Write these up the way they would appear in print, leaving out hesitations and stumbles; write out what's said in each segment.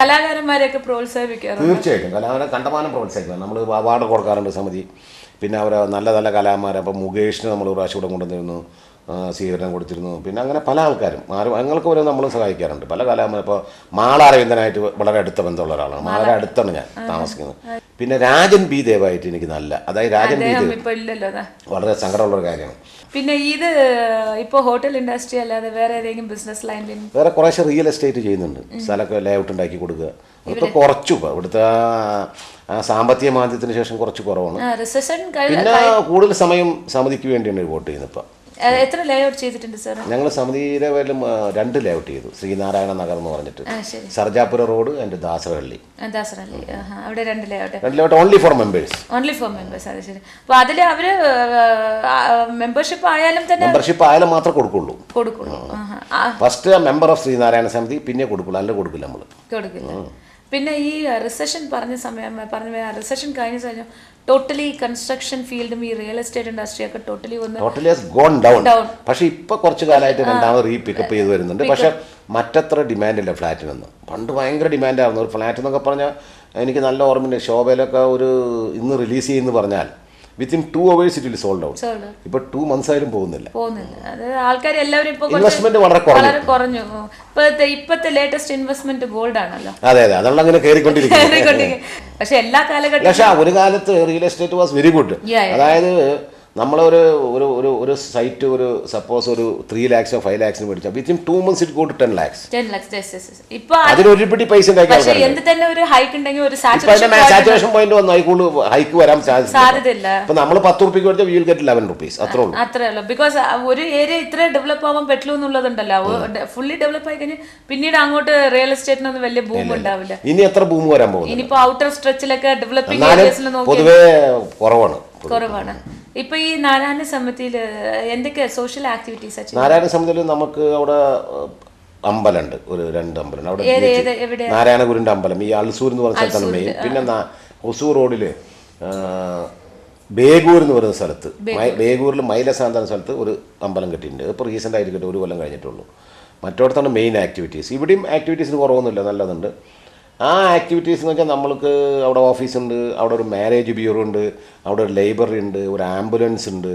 കലാകാരന്മാരെയൊക്കെ പ്രോത്സാഹിപ്പിക്കാറുണ്ട്. തീർച്ചയായിട്ടും കലാകാരനെ കണ്ടമാനം പ്രോത്സാഹിക്കണം. നമ്മൾ അവാർഡ് കൊടുക്കാറുണ്ട് സമിതി. പിന്നെ അവർ നല്ല നല്ല കലാകാരന്മാരെ അപ്പോൾ മുകേഷിന് നമ്മൾ ഒരു പ്രാവശ്യം ഇവിടെ കൊണ്ടുവന്നിരുന്നു, സ്വീകരണം കൊടുത്തിരുന്നു. പിന്നെ അങ്ങനെ പല ആൾക്കാരും ഞങ്ങൾക്ക് വരെ നമ്മൾ സഹായിക്കാറുണ്ട്. പല കലാകാരന്മാരും. ഇപ്പോൾ മാള അരവിന്ദനായിട്ട് വളരെ അടുത്ത ബന്ധമുള്ള ഒരാളാണ്. വളരെ അടുത്താണ് ഞാൻ താമസിക്കുന്നത്. പിന്നെ രാജൻ ബി ദേവായിട്ട് എനിക്ക് നല്ല, അതായത് രാജൻ ബി ദേവ് വളരെ സങ്കടമുള്ളൊരു കാര്യമാണ്. പിന്നെ ഇത് ഇപ്പോൾ ഹോട്ടൽ ഇൻഡസ്ട്രി അല്ലാതെ വേറെ ഏതെങ്കിലും ബിസിനസ് ലൈനിൽ വേറെ കുറേശ്ശെ റിയൽ എസ്റ്റേറ്റ് ചെയ്യുന്നുണ്ട്. സ്ഥലമൊക്കെ ലേഔട്ട് ഉണ്ടാക്കി കൊടുക്കുക. അതൊക്കെ കുറച്ചു ഇവിടുത്തെ സാമ്പത്തിക മാന്ദ്യത്തിന് ശേഷം കുറച്ച് കുറവാണ്. പിന്നെ കൂടുതൽ സമയം സമിതിക്ക് വേണ്ടിയാണ് വോട്ട് ചെയ്യുന്നത്. ഇപ്പം എത്ര ലേഔട്ട് ചെയ്തിട്ടുണ്ട് സാർ? ഞങ്ങൾ സമിതിയുടെ പേരിലും 2 ലേഔട്ട് ചെയ്തു. ശ്രീനാരായണ നഗർ എന്ന് പറഞ്ഞിട്ട് സർജാപുര റോഡ് ആൻഡ് ദാസരഹള്ളി. അവിടെ 2 ലേഔട്ട് ഓൺലി ഫോർ മെമ്പേഴ്സ്. അത് ശരി. അപ്പോൾ അതിൽ അവർ മെമ്പർഷിപ്പ് ആയാലും തന്നെ മെമ്പർഷിപ്പ് ആയാലും മാത്രമേ കൊടുക്കുള്ളൂ. ഫസ്റ്റ് മെമ്പർ ഓഫ് ശ്രീനാരായണ സമിതി, പിന്നെ കൊടുക്കുള്ളൂ, അല്ല കൊടുക്കില്ല നമ്മൾ. പിന്നെ ഈ റിസഷൻ പറഞ്ഞ റിസഷൻ കഴിഞ്ഞ സമയം ടോട്ടലി കൺസ്ട്രക്ഷൻ ഫീൽഡും ഈ റിയൽ എസ്റ്റേറ്റ് ഇൻഡസ്ട്രി ഒക്കെ ടോട്ടലി ഗോൺ ഡൗൺ. പക്ഷേ ഇപ്പൊ കുറച്ച് കാലമായിട്ട് രണ്ടാമത് പിക്കപ്പ് ചെയ്ത് വരുന്നുണ്ട്. പക്ഷെ മറ്റത്ര ഡിമാൻഡില്ല ഫ്ലാറ്റിനൊന്നും. പണ്ട് ഭയങ്കര ഡിമാൻഡായിരുന്നു. ഒരു ഫ്ലാറ്റ് എന്നൊക്കെ പറഞ്ഞാൽ എനിക്ക് നല്ല ഓർമ്മയുണ്ട്. ശോഭയിലൊക്കെ ഇന്ന് റിലീസ് ചെയ്യുമെന്ന് പറഞ്ഞാൽ within 2 hours it will sold out. ഇപ്പൊ 2 months ആയാലും പോകുന്നില്ല. അത് ആൾക്കാർ എല്ലാവരും ഇൻവെസ്റ്റ്മെന്റ് വളരെ കുറഞ്ഞു. ഇപ്പത്തെ ലേറ്റസ്റ്റ് ഇൻവെസ്റ്റ്മെന്റ് ഗോൾഡ് ആണല്ലോ. അതെ അതെ, അതുള്ള അങ്ങനെ കയറിക്കൊണ്ടിരിക്കുന്നു. പക്ഷെ എല്ലാ കാലഘട്ടത്തിലും പക്ഷെ ഒരു കാലത്ത് real estate was very good. അതായത് നമ്മളൊരു ഒരു ഒരു സൈറ്റ് ഒരു സപ്പോസ് ഒരു 3 lakhs or 5 lakhs മേടിച്ചാൽ within 2 months it go to 10 lakhs. അതിനൊരുപിടി പൈസ സാച്ചുറേഷൻ പോയിന്റ് വന്നു. അതിൽ ഹൈക്ക് വരാൻ സാധ്യതയില്ല. ഇപ്പൊ നമ്മൾ 10 രൂപയ്ക്ക് മേടിച്ചാൽ വിൽ ഗെറ്റ് 11 rupees. അത്രേ ഉള്ളൂ. ബിക്കോസ് ഒരു ഏരിയ ഇത്ര ഡെവലപ്പ് ആവാൻ പറ്റുള്ളൂ എന്നുള്ളതുണ്ടല്ലോ. ഫുള്ളി ഡെവലപ്പ് ആയി കഴിഞ്ഞാൽ പിന്നീട് അങ്ങോട്ട് റിയൽ എസ്റ്റേറ്റിനൊന്നും വലിയ ബൂം ഉണ്ടാവില്ല. ഇനി എത്ര ബൂം വരാൻ പോകും? ഇനിയിപ്പോ ഔട്ടർ സ്ട്രെച്ചിലൊക്കെ ഡെവലപ്പിംഗ് ഏരിയസിൽ പൊതുവേ കുറവാണ്. ഇപ്പൊ ഈ നാരായണ സമിതിയിൽ എന്തൊക്കെ സോഷ്യൽ ആക്ടിവിറ്റീസ്? നാരായണ സമിതിയിൽ നമുക്ക് അവിടെ അമ്പലമുണ്ട്, ഒരു 2 അമ്പലം അവിടെ. നാരായണ ഗുരുവിന്റെ അമ്പലം ഈ അൾസൂർ എന്ന് പറഞ്ഞ സ്ഥലത്താണ് മെയിൻ. പിന്നെ ഹൊസൂർ റോഡില് ബേഗൂർ എന്ന് പറയുന്ന സ്ഥലത്ത്, ബേഗൂരിൽ മൈലസാന്ത എന്ന സ്ഥലത്ത് ഒരു അമ്പലം കെട്ടിയിട്ടുണ്ട്. ഇപ്പോൾ റീസെൻ്റ് ആയിരിക്കട്ടെ, 1 കൊല്ലം കഴിഞ്ഞിട്ടുള്ളൂ. മറ്റോടത്താണ് മെയിൻ ആക്ടിവിറ്റീസ്. ഇവിടെയും ആക്ടിവിറ്റീസിന് കുറവൊന്നുമില്ല, നല്ലതുണ്ട്. ആ ആക്ടിവിറ്റീസ് എന്ന് വെച്ചാൽ നമ്മൾക്ക് അവിടെ ഓഫീസുണ്ട്, അവിടെ ഒരു മാരേജ് ബ്യൂറോ ഉണ്ട്, അവിടെ ഒരു ലൈബ്രറി ഉണ്ട്, ഒരു ആംബുലൻസ് ഉണ്ട്.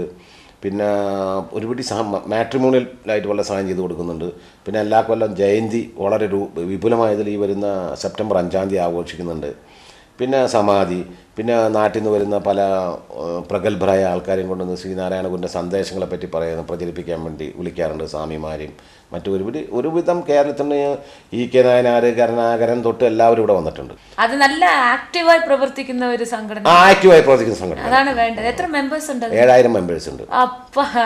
പിന്നെ ഒരുപിടി മാട്രിമോണിയലായിട്ട് വളരെ സഹായം ചെയ്ത് കൊടുക്കുന്നുണ്ട്. പിന്നെ എല്ലാ കൊല്ലം ജയന്തി വളരെ വിപുലമായതിൽ ഈ വരുന്ന സെപ്റ്റംബർ 5-ാം തീയതി ആഘോഷിക്കുന്നുണ്ട്. പിന്നെ സമാധി, പിന്നെ നാട്ടിൽ നിന്ന് വരുന്ന പല പ്രഗത്ഭരായ ആൾക്കാരെയും കൊണ്ടുവന്ന് ശ്രീനാരായണ ഗുരുവിൻ്റെ സന്ദേശങ്ങളെപ്പറ്റി പ്രചരിപ്പിക്കാൻ വേണ്ടി വിളിക്കാറുണ്ട്. സ്വാമിമാരെയും മറ്റു ഒരുവിധം കേരളത്തിൽ EK നായനാർ, കരുണാകരൻ തൊട്ട് എല്ലാവരും ഇവിടെ വന്നിട്ടുണ്ട്. അത് നല്ല ആക്റ്റീവായി പ്രവർത്തിക്കുന്ന ഒരു സംഘടന. ആക്റ്റീവായി പ്രവർത്തിക്കുന്ന സംഘടന അതാണ് വേണ്ടത്. എത്ര മെമ്പേഴ്സ് ഉണ്ട്? 7000 മെമ്പേഴ്സ് ഉണ്ട്.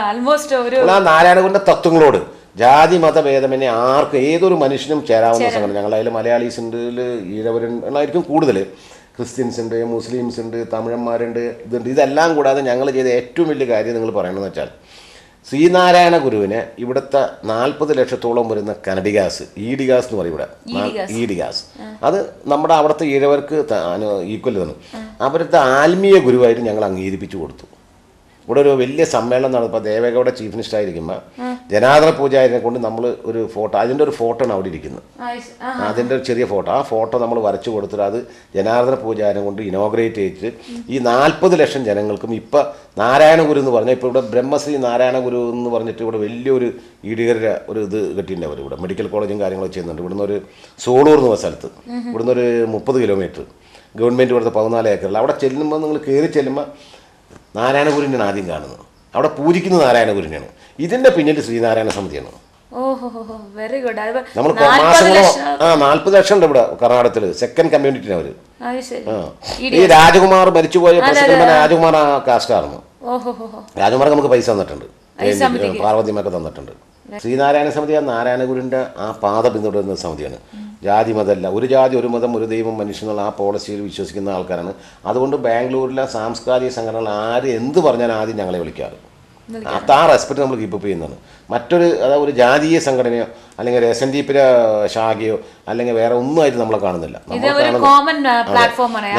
ആൾമോസ്റ്റ് ഒരു നാരായണ ഗുരുവിൻ്റെ തത്വങ്ങളോട് ജാതി മതഭേദമന്യേ ആർക്കും ഏതൊരു മനുഷ്യനും ചേരാവുന്ന സംഘടന. ഞങ്ങളതിൽ മലയാളീസ് ഉണ്ട്, ഈഴവരുണ്ടായിരിക്കും കൂടുതൽ, ക്രിസ്ത്യൻസ് ഉണ്ട്, മുസ്ലിംസ് ഉണ്ട്, തമിഴന്മാരുണ്ട്, ഇതുണ്ട്. ഇതെല്ലാം കൂടാതെ ഞങ്ങൾ ചെയ്ത ഏറ്റവും വലിയ കാര്യം നിങ്ങൾ പറയണമെന്ന് വെച്ചാൽ ശ്രീനാരായണ ഗുരുവിന് ഇവിടുത്തെ 40 ലക്ഷത്തോളം വരുന്ന കനഡി ഗ്യാസ്, ED ഗ്യാസ് എന്ന് പറയും ഇവിടെ, ED ഗ്യാസ്, അത് നമ്മുടെ അവിടുത്തെ ഈഴവർക്ക് ഈക്വൽ ആണ്. അവരുടെ ആത്മീയ ഗുരുവായിട്ട് ഞങ്ങൾ അംഗീകരിപ്പിച്ചു കൊടുത്തു. ഇവിടെ ഒരു വലിയ സമ്മേളനം നടന്നപ്പോൾ ദേവേഗൌഡ ചീഫ് മിനിസ്റ്റർ ആയിരിക്കുമ്പോൾ ജനാർദ്ദന പൂജാരിനെ കൊണ്ട് നമ്മൾ ഒരു ഫോട്ടോ, അതിൻ്റെ ഒരു ഫോട്ടോ ആണ് അവിടെ ഇരിക്കുന്നത്. അതിൻ്റെ ഒരു ചെറിയ ഫോട്ടോ, ആ ഫോട്ടോ നമ്മൾ വരച്ചു കൊടുത്തിട്ട് അത് ജനാർദ്ദന പൂജാരിനെ കൊണ്ട് ഇനോഗ്രേറ്റ് ചെയ്തിട്ട് ഈ 40 ലക്ഷം ജനങ്ങൾക്കും ഇപ്പം നാരായണ ഗുരു എന്ന് പറഞ്ഞാൽ ഇപ്പോൾ ഇവിടെ ബ്രഹ്മശ്രീ നാരായണ ഗുരു എന്ന് പറഞ്ഞിട്ട് ഇവിടെ വലിയൊരു ഈടുകാരുടെ ഒരു ഇത് കെട്ടിയിട്ടുണ്ട്. അവർ ഇവിടെ മെഡിക്കൽ കോളേജും കാര്യങ്ങളൊക്കെ ചെയ്യുന്നുണ്ട്. ഇവിടുന്ന് ഒരു സോളൂർ എന്ന് പറഞ്ഞ സ്ഥലത്ത് ഇവിടുന്ന് ഒരു 30 കിലോമീറ്റർ ഗവൺമെൻറ് ഇവിടുത്തെ 14 ഏക്കറിൽ അവിടെ ചെല്ലുമ്പോൾ നിങ്ങൾ കയറി ചെല്ലുമ്പോൾ നാരായണ ഗുരുവിനാണ് ആദ്യം കാണുന്നത്. അവിടെ പൂജിക്കുന്നത് നാരായണ ഗുരുവിനാണ്. ഇതിന്റെ പിന്നിൽ ശ്രീനാരായണ സമിതിയാണ്. Very good. നമ്മൾ മാസങ്ങളോ 40 ലക്ഷം ഉണ്ട് ഇവിടെ കർണാടകത്തിൽ. സെക്കൻഡ് കമ്മ്യൂണിറ്റിന് അവര്. ഈ രാജകുമാർ മരിച്ചുപോയ രാജകുമാർ ആ കാസ്റ്റായിരുന്നു. രാജകുമാർ നമുക്ക് പൈസ തന്നിട്ടുണ്ട്, പാർവതിമൊക്കെ തന്നിട്ടുണ്ട്. ശ്രീനാരായണ സമിതി നാരായണ ഗുരുവിന്റെ ആ പാത പിന്തുടരുന്ന സമിതിയാണ്. ജാതി മതമല്ല, ഒരു ജാതി ഒരു മതം ഒരു ദൈവം മനുഷ്യനുള്ള ആ പോളിസിയിൽ വിശ്വസിക്കുന്ന ആൾക്കാരാണ്. അതുകൊണ്ട് ബാംഗ്ലൂരിലെ സാംസ്കാരിക സംഘടനകൾ ആര് എന്ത് പറഞ്ഞാലും ആദ്യം ഞങ്ങളെ വിളിക്കാറ്. ആ റെസ്പെക്ട് നമ്മൾ കീപ്പപ്പ് ചെയ്യുന്നതാണ്. മറ്റൊരു അതായത് ഒരു ജാതീയ സംഘടനയോ അല്ലെങ്കിൽ SNDP ശാഖയോ അല്ലെങ്കിൽ വേറെ ഒന്നുമായിട്ട് നമ്മളെ കാണുന്നില്ല.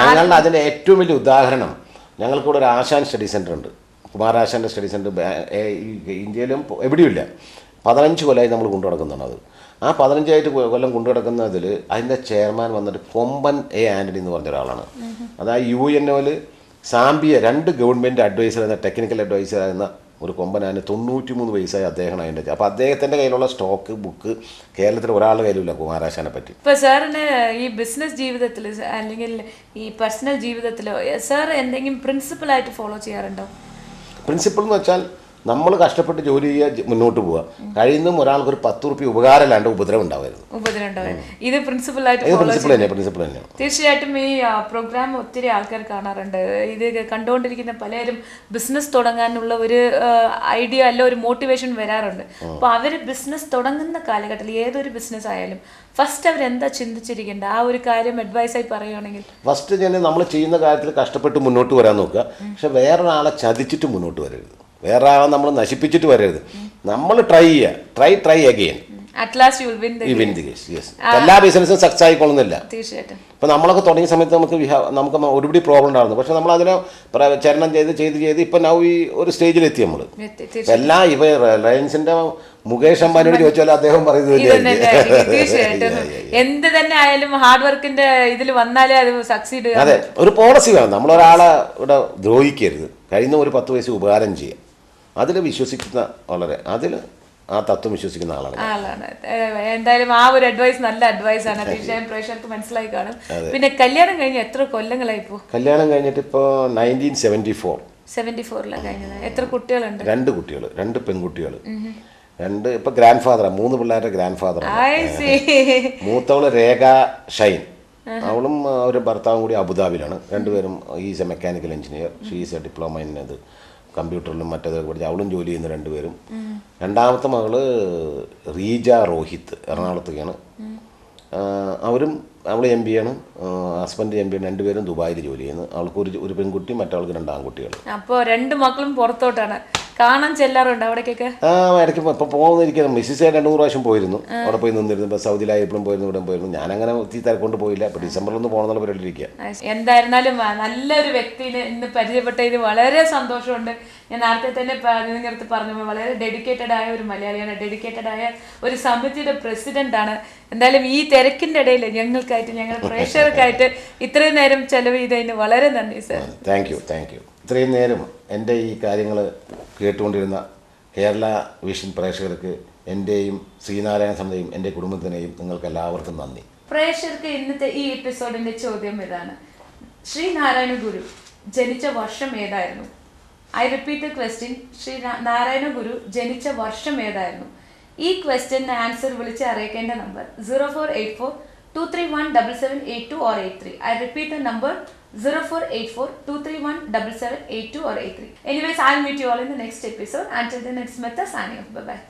ഞങ്ങളുടെ അതിൻ്റെ ഏറ്റവും വലിയ ഉദാഹരണം, ഞങ്ങൾക്കിവിടെ ഒരു ആശാൻ സ്റ്റഡി സെൻ്റർ ഉണ്ട്, കുമാരാശാൻ്റെ സ്റ്റഡി സെൻ്റർ. ഇന്ത്യയിലും എവിടെയുമില്ല. 15 കൊല്ലമായി നമ്മൾ കൊണ്ടു നടക്കുന്നതാണ്. ആ 15 കൊല്ലം കൊണ്ടു കിടക്കുന്നതിൽ അതിൻ്റെ ചെയർമാൻ വന്നിട്ട് കൊമ്പൻ എ ആൻ്റണി എന്ന് പറഞ്ഞ ഒരാളാണ്. അതായത് UNOയിൽ സാംബിയ 2 ഗവൺമെൻറ് അഡ്വൈസർ എന്ന ടെക്നിക്കൽ അഡ്വൈസർ എന്ന ഒരു കൊമ്പനാണ്. 93 വയസ്സായി അദ്ദേഹമാണ് അതിൻ്റെ. അപ്പോൾ അദ്ദേഹത്തിൻ്റെ കയ്യിലുള്ള സ്റ്റോക്ക് ബുക്ക് കേരളത്തിൽ ഒരാളുടെ കയ്യിലില്ല കുമാരാശാനെ പറ്റി. ഇപ്പോൾ സാറിന് ഈ ബിസിനസ് ജീവിതത്തിൽ അല്ലെങ്കിൽ ഈ പേഴ്സണൽ ജീവിതത്തിലോ സാർ എന്തെങ്കിലും പ്രിൻസിപ്പളായിട്ട് ഫോളോ ചെയ്യാറുണ്ടോ? പ്രിൻസിപ്പിൾ എന്ന് വെച്ചാൽ നമ്മൾ കഷ്ടപ്പെട്ട് ജോലി ചെയ്യുക, മുന്നോട്ട് പോവുക. കഴിയുന്നതും ഒരാൾക്ക് ഒരു 10 റുപ്യ ഉപകാരമല്ലാണ്ട് ഉപദ്രവം ഉണ്ടാവരുത്. ഇത് പ്രിൻസിപ്പിളായിട്ട് പ്രിൻസിപ്പിൾ തന്നെയാണ്. തീർച്ചയായിട്ടും ഈ പ്രോഗ്രാം ഒത്തിരി ആൾക്കാർ കാണാറുണ്ട്. ഇത് കണ്ടുകൊണ്ടിരിക്കുന്ന പലരും ബിസിനസ് തുടങ്ങാനുള്ള ഒരു ഐഡിയ അല്ല ഒരു മോട്ടിവേഷൻ വരാറുണ്ട്. അപ്പോൾ അവർ ബിസിനസ് തുടങ്ങുന്ന കാലഘട്ടത്തിൽ ഏതൊരു ബിസിനസ് ആയാലും ഫസ്റ്റ് അവരെന്താ ചിന്തിച്ചിരിക്കേണ്ട ആ ഒരു കാര്യം അഡ്വൈസായി പറയുകയാണെങ്കിൽ? ഫസ്റ്റ് ഞാൻ നമ്മൾ ചെയ്യുന്ന കാര്യത്തിൽ കഷ്ടപ്പെട്ട് മുന്നോട്ട് വരാൻ നോക്കുക. പക്ഷെ വേറൊരാളെ ചതിച്ചിട്ട് മുന്നോട്ട് വരരുത്. വേറെ ആളെ നമ്മൾ നശിപ്പിച്ചിട്ട് വരരുത്. നമ്മൾ ട്രൈ ചെയ്യുക. Try again. എല്ലാ ബിസിനസ്സും സക്സസ് ആയിക്കൊള്ളുന്നില്ല. തീർച്ചയായിട്ടും. ഇപ്പം നമ്മളൊക്കെ തുടങ്ങിയ സമയത്ത് നമുക്ക് ഒരുപിടി പ്രോബ്ലം ഉണ്ടായിരുന്നു. പക്ഷെ നമ്മൾ അതിനെ ചരണം ചെയ്ത് ഇപ്പം ഈ ഒരു സ്റ്റേജിലെത്തി നമ്മൾ. എല്ലാ റിലയൻസിന്റെ മുകേഷ് അംബാനിയോട് ചോദിച്ചാൽ അദ്ദേഹം പറയുന്നത് എന്ത് തന്നെ ആയാലും ഹാർഡ് വർക്കിന്റെ ഇതിൽ വന്നാലേ അത് സക്സീഡ്. അതെ, ഒരു പോളിസി വേണം. നമ്മളൊരാളെ ഇവിടെ ദ്രോഹിക്കരുത്. കഴിയുന്ന ഒരു 10 വയസ്സ് ഉപകാരം ചെയ്യുക. അതിൽ വിശ്വസിക്കുന്ന ആ തത്വം വിശ്വസിക്കുന്ന ആളാണ്. എന്തായാലും ആ ഒരു അഡ്വൈസ് നല്ല അഡ്വൈസ് ആണ്. തീർച്ചയായും പ്രേക്ഷകർക്ക് മനസ്സിലായി കാണും. പിന്നെ കല്യാണം കഴിഞ്ഞ് എത്ര കൊല്ലങ്ങളായി ഇപ്പോൾ? കല്യാണം കഴിഞ്ഞിട്ട് ഇപ്പോൾ 1974 കഴിഞ്ഞത്. എത്ര കുട്ടികളുണ്ട്? 2 കുട്ടികൾ, 2 പെൺകുട്ടികൾ. ഇപ്പൊ ഗ്രാൻഡ് ഫാദറാ, 3 പിള്ളേരുടെ ഗ്രാൻഡ് ഫാദറാണ്. മൂത്തവള് രേഖ ഷൈൻ. അവളും ഒരു ഭർത്താവും കൂടി അബുദാബിയിലാണ്. 2 പേരും is A mechanical engineer. She's A diploma in ഇത് കമ്പ്യൂട്ടറിലും മറ്റേതൊക്കെ പഠിച്ച് അവളും ജോലി ചെയ്യുന്ന 2 പേരും. രണ്ടാമത്തെ മകള് റീജ റോഹിത്ത്, എറണാകുളത്തൊക്കെയാണ്. അവൾ MBA ആണ്. Husband MBA. 2 പേരും ദുബായിൽ ജോലി ചെയ്യുന്നു. അവൾക്ക് ഒരു പെൺകുട്ടി, മറ്റവൾക്ക് 2 ആൺകുട്ടികൾ. അപ്പോൾ 2 മക്കളും പുറത്തോട്ടാണ്. കാണാൻ ചെല്ലാറുണ്ട് അവിടേക്കൊക്കെ? ഇടയ്ക്ക് ഇപ്പം പോകുന്നിരിക്കുന്നു. മിസ്സിസ് 2-3 പ്രാവശ്യം പോയിരുന്നു. അവിടെ പോയി നിന്നിരുന്നു. ഇപ്പോൾ സൗദിയിലായി എപ്പോഴും പോയിരുന്നു, ഇവിടെ പോയിരുന്നു. ഞാനങ്ങനെ ഒത്തിരി തിരക്കൊണ്ട് പോയില്ല. ഇപ്പോൾ ഡിസംബറിലൊന്ന് പോകണമെന്നുള്ള പരിപാടിയിരിക്കുക. എന്തായിരുന്നാലും നല്ലൊരു വ്യക്തിനെ ഇന്ന് പരിചയപ്പെട്ടതിന് വളരെ സന്തോഷമുണ്ട്. ഞാൻ നേരത്തെ തന്നെ നിങ്ങളുടെ പറഞ്ഞു വളരെ ഡെഡിക്കേറ്റഡ് ആയ ഒരു മലയാളിയാണ്. ഡെഡിക്കേറ്റഡ് ആയ ഒരു സമിതിയുടെ പ്രസിഡന്റ് ആണ്. എന്തായാലും ഈ തിരക്കിന്റെ ഇടയിൽ ഞങ്ങൾക്കായിട്ട്, ഞങ്ങളുടെ പ്രേക്ഷകർക്കായിട്ട് ഇത്രയും നേരം ചെലവ് ചെയ്തതിന് വളരെ നന്ദി സർ. Thank you. ഇത്രയും നേരം എൻ്റെ ഈ കാര്യങ്ങൾ കേട്ടുകൊണ്ടിരുന്ന കേരള വിഷൻ പ്രേക്ഷകർക്ക് എൻ്റെയും ശ്രീനാരായണ സമിതിയും എൻ്റെ കുടുംബത്തിനെയും നിങ്ങൾക്ക് എല്ലാവർക്കും നന്ദി. പ്രേക്ഷകർക്ക് ഇന്നത്തെ ഈ എപ്പിസോഡിന്റെ ചോദ്യം ഇതാണ്: ശ്രീനാരായണ ഗുരു ജനിച്ച വർഷം ഏതായിരുന്നു? I repeat the question. Sree Narayana Guru ജനിച്ച വർഷം ഏതായിരുന്നു? ഈ ക്വസ്റ്റ്യന് ആൻസർ വിളിച്ച് അറിയിക്കേണ്ട number 0484231778 or 83. I repeat the number 0484231778 or 83. Anyways, I'll meet you all in the next episode. Until then, it's Smita signing off. Bye bye.